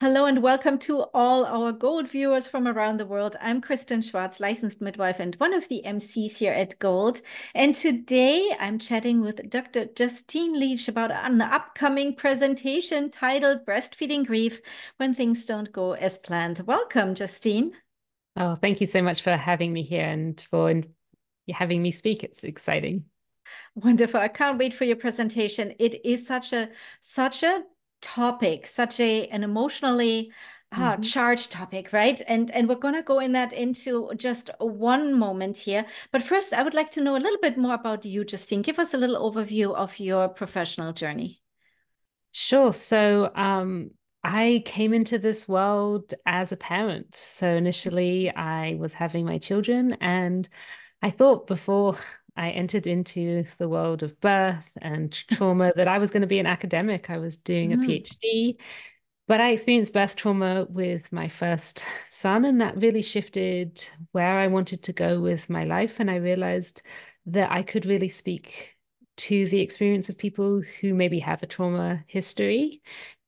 Hello and welcome to all our Gold viewers from around the world. I'm Kristen Schwartz, licensed midwife and one of the MCs here at Gold. And today I'm chatting with Dr. Justine Leach about an upcoming presentation titled Breastfeeding Grief When Things Don't Go as Planned. Welcome, Justine. Oh, thank you so much for having me here and for having me speak. It's exciting. Wonderful. I can't wait for your presentation. It is such a topic, such an emotionally Mhm. charged topic, right? And we're gonna go in that into just one moment here. But first, I would like to know a little bit more about you, Justine. Give us a little overview of your professional journey. Sure. I came into this world as a parent. So initially, I was having my children, and I thought before I entered into the world of birth and trauma that I was going to be an academic. I was doing a Mm, PhD. But I experienced birth trauma with my first son, and that really shifted where I wanted to go with my life. And I realized that I could really speak to the experience of people who maybe have a trauma history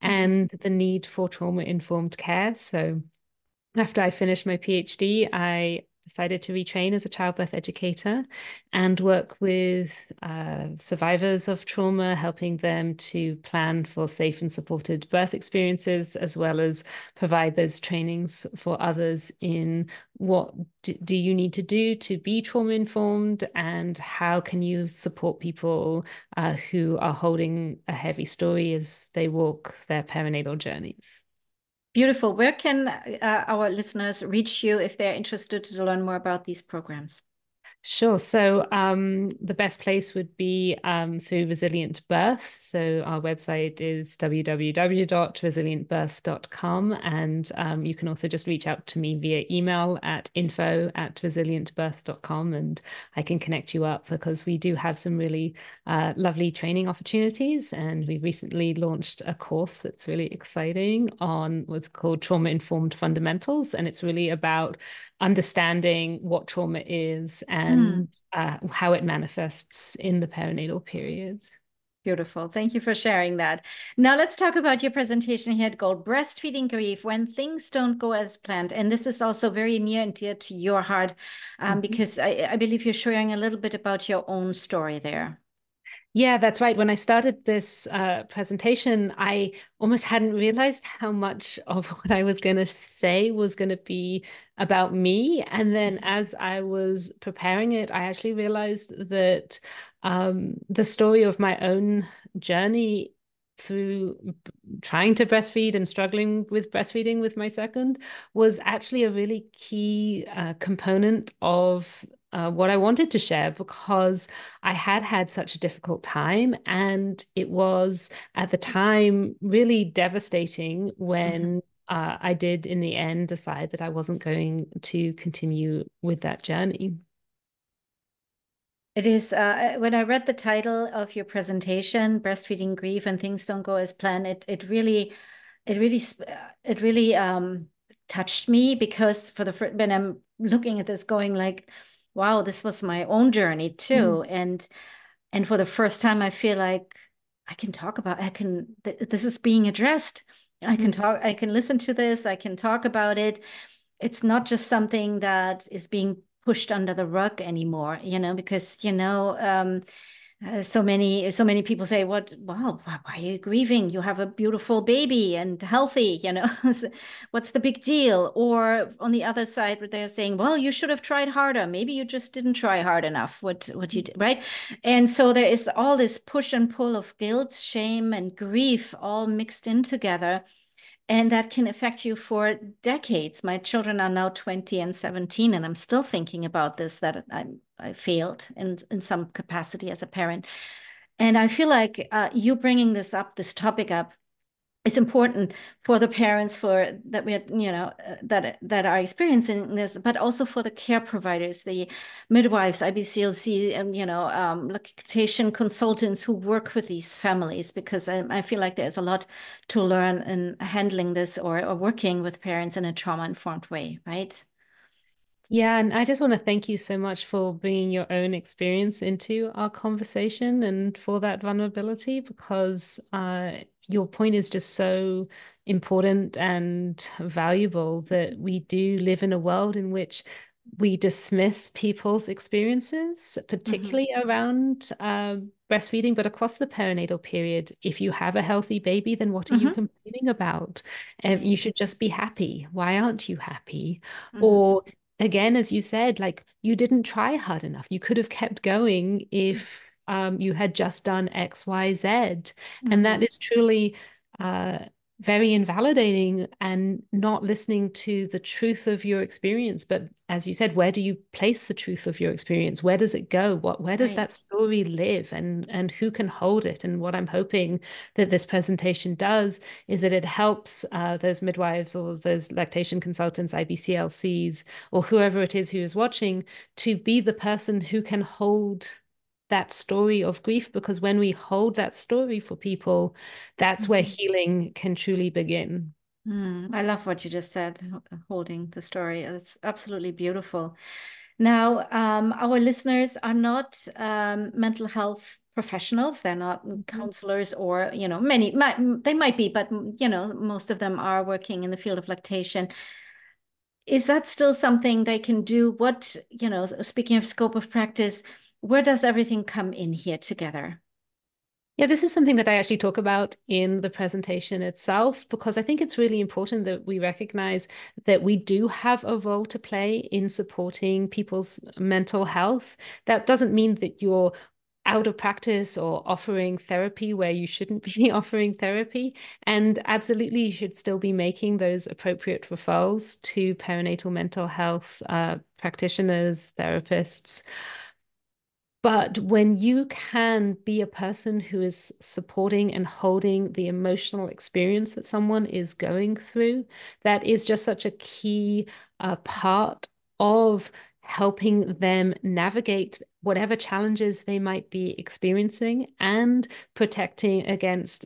mhm. and the need for trauma-informed care. So after I finished my PhD, I decided to retrain as a childbirth educator and work with survivors of trauma, helping them to plan for safe and supported birth experiences, as well as provide those trainings for others in what do you need to do to be trauma informed and how can you support people who are holding a heavy story as they walk their perinatal journeys. Beautiful. Where can our listeners reach you if they're interested to learn more about these programs? Sure. The best place would be through Resilient Birth. So our website is www.resilientbirth.com. And you can also just reach out to me via email at info@resilientbirth.com. And I can connect you up because we do have some really lovely training opportunities. And we recently launched a course that's really exciting on what's called Trauma Informed Fundamentals. And it's really about understanding what trauma is Mm. and how it manifests in the perinatal period. Beautiful. Thank you for sharing that. Now let's talk about your presentation here at Gold, Breastfeeding Grief When Things Don't Go as Planned. And this is also very near and dear to your heart Mhm. because I believe you're sharing a little bit about your own story there. Yeah, that's right. When I started this presentation, I almost hadn't realized how much of what I was going to say was going to be about me. And then as I was preparing it, I actually realized that the story of my own journey through trying to breastfeed and struggling with breastfeeding with my second was actually a really key component of what I wanted to share because I had had such a difficult time. And it was at the time really devastating Mhm. when I did, in the end, decide that I wasn't going to continue with that journey. It is, when I read the title of your presentation, Breastfeeding Grief and Things Don't Go as Planned, it really, it really touched me because for the first, when I'm looking at this going like, wow, this was my own journey Mm, too. And for the first time, I feel like I can talk about, this is being addressed. mm, I can listen to this, I can talk about it. It's not just something that is being pushed under the rug anymore, because, so many people say, "What? Wow, why are you grieving? You have a beautiful baby and healthy, What's the big deal?" Or on the other side, where they're saying, "Well, you should have tried harder. Maybe you just didn't try hard enough. What you mm. did, right?" And so there is all this push and pull of guilt, shame, and grief all mixed in together. And that can affect you for decades. My children are now 20 and 17, and I'm still thinking about this, that I failed in some capacity as a parent. And I feel like you bringing this topic up, it's important for the parents for that we that are experiencing this, but also for the care providers, the midwives, IBCLC, and lactation consultants who work with these families, because I feel like there's a lot to learn in handling this or working with parents in a trauma-informed way, right? Yeah, and I just want to thank you so much for bringing your own experience into our conversation and for that vulnerability because your point is just so important and valuable that we do live in a world in which we dismiss people's experiences, Hmm. particularly around breastfeeding, but across the perinatal period. If you have a healthy baby, then what are you Hmm. complaining about? Right. You should just be happy. Why aren't you happy? Hmm. Or again, as you said, like you didn't try hard enough. You could have kept going if you had just done X, Y, Z. And that Hmm. is truly uh, very invalidating and not listening to the truth of your experience. But as you said, where do you place the truth of your experience? Where does it go? Where does Right. that story live? And who can hold it? And what I'm hoping that this presentation does is that it helps those midwives or those lactation consultants, IBCLCs, or whoever it is who is watching to be the person who can hold that story of grief, because when we hold that story for people, that's where Hmm. healing can truly begin. I love what you just said, holding the story. It's absolutely beautiful. Now, our listeners are not mental health professionals. They're not Mhm. counselors or, they might be, but, most of them are working in the field of lactation. Is that still something they can do? Speaking of scope of practice, where does everything come in here together? Yeah, this is something that I actually talk about in the presentation itself, because I think it's really important that we recognize that we do have a role to play in supporting people's mental health. That doesn't mean that you're out of practice or offering therapy where you shouldn't be offering therapy. And absolutely, you should still be making those appropriate referrals to perinatal mental health practitioners, therapists. But when you can be a person who is supporting and holding the emotional experience that someone is going through, that is just such a key part of helping them navigate whatever challenges they might be experiencing and protecting against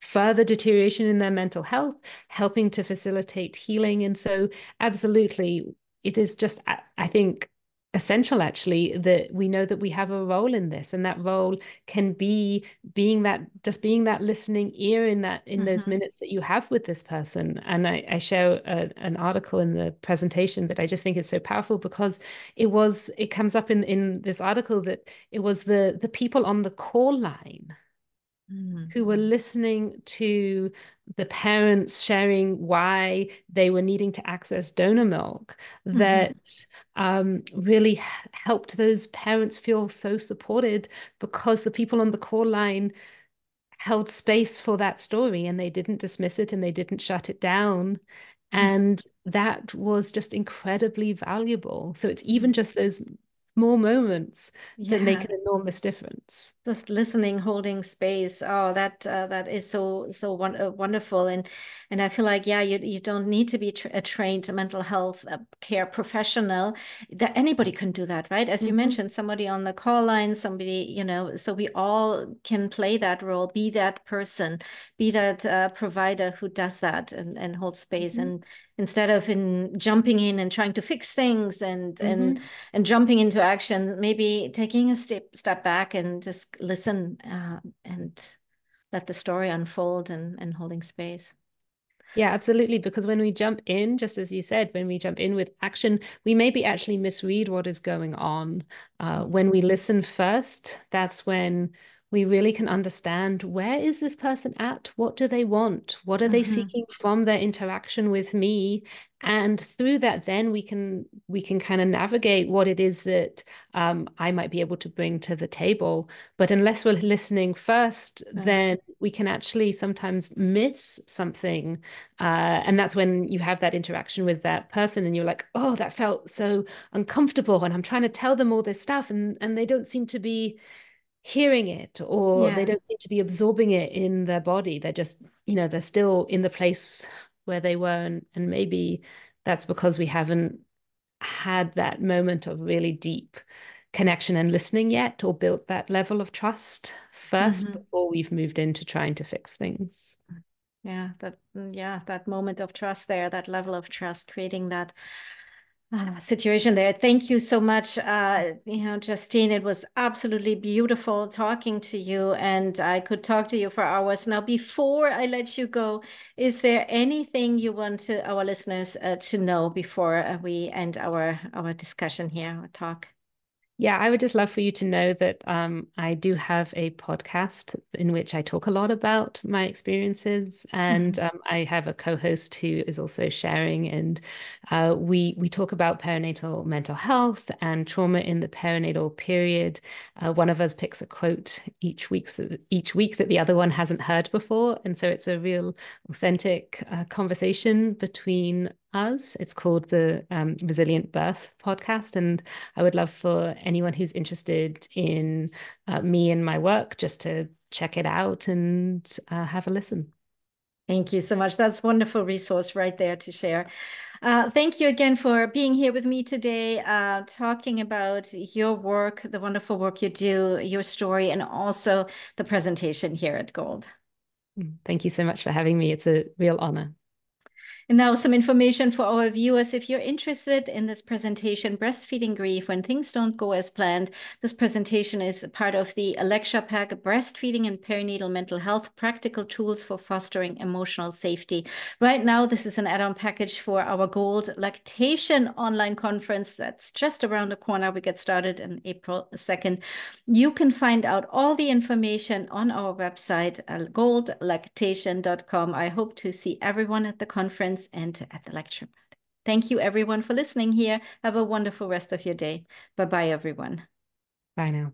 further deterioration in their mental health, helping to facilitate healing. And so, absolutely, it is just, I think, essential actually that we know that we have a role in this, and that role can be being that listening ear in those Hmm. minutes that you have with this person. And I share an article in the presentation that I just think is so powerful, because it comes up in this article that it was the people on the call line Hmm. who were listening to the parents sharing why they were needing to access donor milk Hmm. that really helped those parents feel so supported, because the people on the call line held space for that story and they didn't dismiss it and they didn't shut it down. And that was just incredibly valuable. So it's even just those small moments that make Yeah. an enormous difference. Just listening, holding space. Oh, that is so wonderful, and I feel like, yeah, you don't need to be a trained mental health care professional. That anybody can do that, right? As you Mhm. mentioned, somebody on the call line, somebody, so we all can play that role, be that person, be that provider who does that and hold space, Mhm. and instead of in jumping in and trying to fix things Mhm. and jumping into action, maybe taking a step back and just listen and let the story unfold and holding space. Yeah, absolutely. Because when we jump in, just as you said, when we jump in with action, we maybe actually misread what is going on. When we listen first, that's when we really can understand, where is this person at? What do they want? What are they Mm-hmm. seeking from their interaction with me? And through that, then we can kind of navigate what it is that I might be able to bring to the table. But unless we're listening first, Yes. then we can actually sometimes miss something, and that's when you have that interaction with that person and you're like, oh, that felt so uncomfortable. And I'm trying to tell them all this stuff, and they don't seem to be hearing it, or they Yeah. don't seem to be absorbing it in their body. They're just, they're still in the place where they were. And maybe that's because we haven't had that moment of really deep connection and listening yet, or built that level of trust first Mm-hmm. before we've moved into trying to fix things. Yeah, that moment of trust there, that level of trust, creating that. situation there. Thank you so much. Justine, it was absolutely beautiful talking to you, and I could talk to you for hours. Now, before I let you go, is there anything you want to our listeners to know before we end our discussion here, our talk? Yeah, I would just love for you to know that I do have a podcast in which I talk a lot about my experiences, and Mhm. I have a co-host who is also sharing, and we talk about perinatal mental health and trauma in the perinatal period. One of us picks a quote each week that the other one hasn't heard before, and so it's a real authentic conversation between us. It's called the Resilient Birth Podcast, and I would love for anyone who's interested in me and my work just to check it out and have a listen. Thank you so much. That's a wonderful resource right there to share. Thank you again for being here with me today, talking about your work, the wonderful work you do, your story, and also the presentation here at Gold. Thank you so much for having me. It's a real honor. And now some information for our viewers. If you're interested in this presentation, Breastfeeding Grief, When Things Don't Go as Planned, this presentation is part of the lecture pack, Breastfeeding and Perinatal Mental Health, Practical Tools for Fostering Emotional Safety. Right now, this is an add-on package for our Gold Lactation online conference. That's just around the corner. We get started on April 2nd. You can find out all the information on our website, goldlactation.com. I hope to see everyone at the conference and at the lecture. Thank you, everyone, for listening here. Have a wonderful rest of your day. Bye-bye, everyone. Bye now.